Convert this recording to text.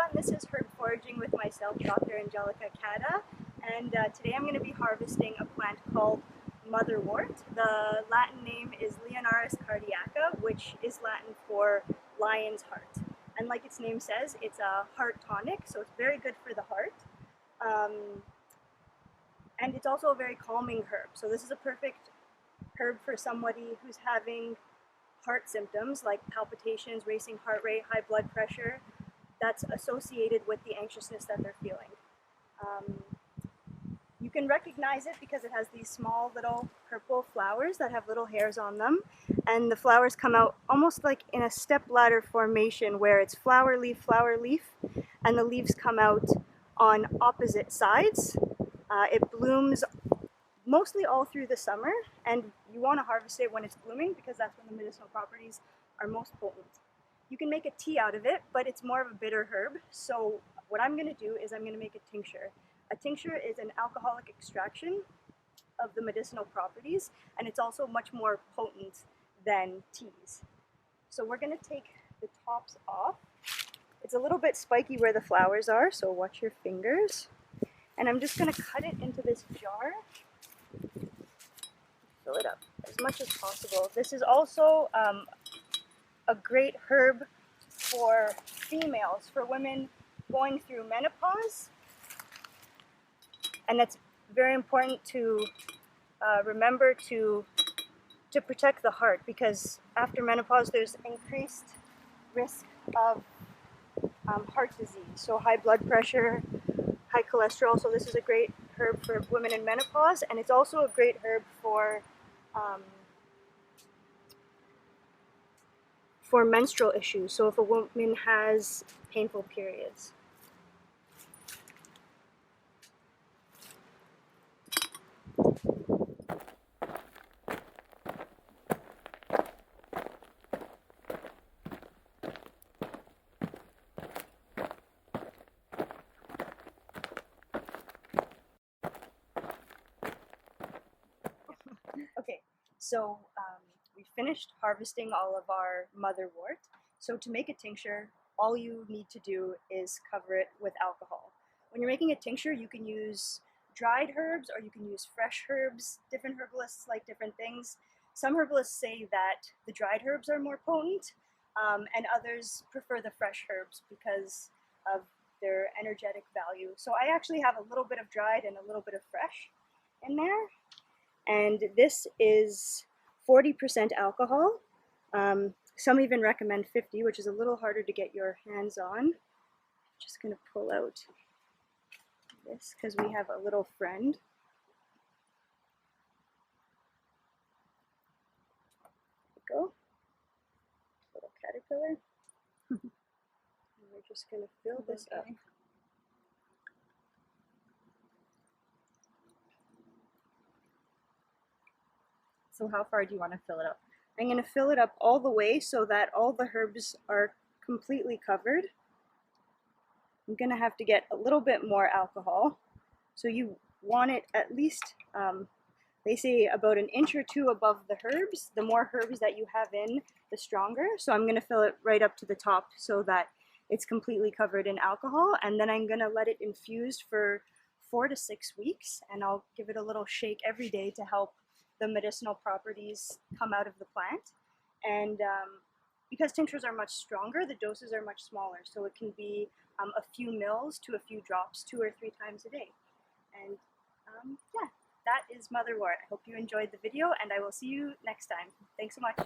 everyone, this is Herb Foraging with myself, Dr. Angelica Kada, and today I'm going to be harvesting a plant called Motherwort. The Latin name is Leonurus cardiaca, which is Latin for lion's heart. And like its name says, it's a heart tonic, so it's very good for the heart. And it's also a very calming herb, so this is a perfect herb for somebody who's having heart symptoms like palpitations, racing heart rate, high blood pressure, that's associated with the anxiousness that they're feeling. You can recognize it because it has these small little purple flowers that have little hairs on them, and the flowers come out almost like in a stepladder formation where it's flower, leaf, and the leaves come out on opposite sides. It blooms mostly all through the summer, and you want to harvest it when it's blooming because that's when the medicinal properties are most potent. You can make a tea out of it, but it's more of a bitter herb, so what I'm going to do is I'm going to make a tincture. A tincture is an alcoholic extraction of the medicinal properties, and it's also much more potent than teas. So we're going to take the tops off. It's a little bit spiky where the flowers are, so watch your fingers. And I'm just going to cut it into this jar. Fill it up as much as possible. This is also a great herb for females, for women going through menopause. And that's very important to remember to protect the heart, because after menopause there's increased risk of heart disease, so high blood pressure, high cholesterol. So this is a great herb for women in menopause, and it's also a great herb for menstrual issues, so if a woman has painful periods. Okay, so we finished harvesting all of our motherwort. So to make a tincture, all you need to do is cover it with alcohol. When you're making a tincture, you can use dried herbs or you can use fresh herbs. Different herbalists like different things. Some herbalists say that the dried herbs are more potent, and others prefer the fresh herbs because of their energetic value. So I actually have a little bit of dried and a little bit of fresh in there. And this is 40% alcohol. Some even recommend 50, which is a little harder to get your hands on. Just gonna pull out this because we have a little friend. There we go. Little caterpillar. We're just gonna fill this up. So how far do you want to fill it up? I'm going to fill it up all the way so that all the herbs are completely covered. I'm going to have to get a little bit more alcohol. So you want it at least, they say about an inch or two above the herbs. The more herbs that you have in, the stronger. So I'm going to fill it right up to the top so that it's completely covered in alcohol. And then I'm going to let it infuse for 4 to 6 weeks. And I'll give it a little shake every day to help the medicinal properties come out of the plant. And because tinctures are much stronger, the doses are much smaller, so it can be a few mils to a few drops 2 or 3 times a day. And yeah, that is Motherwort. I hope you enjoyed the video, and I will see you next time. Thanks so much.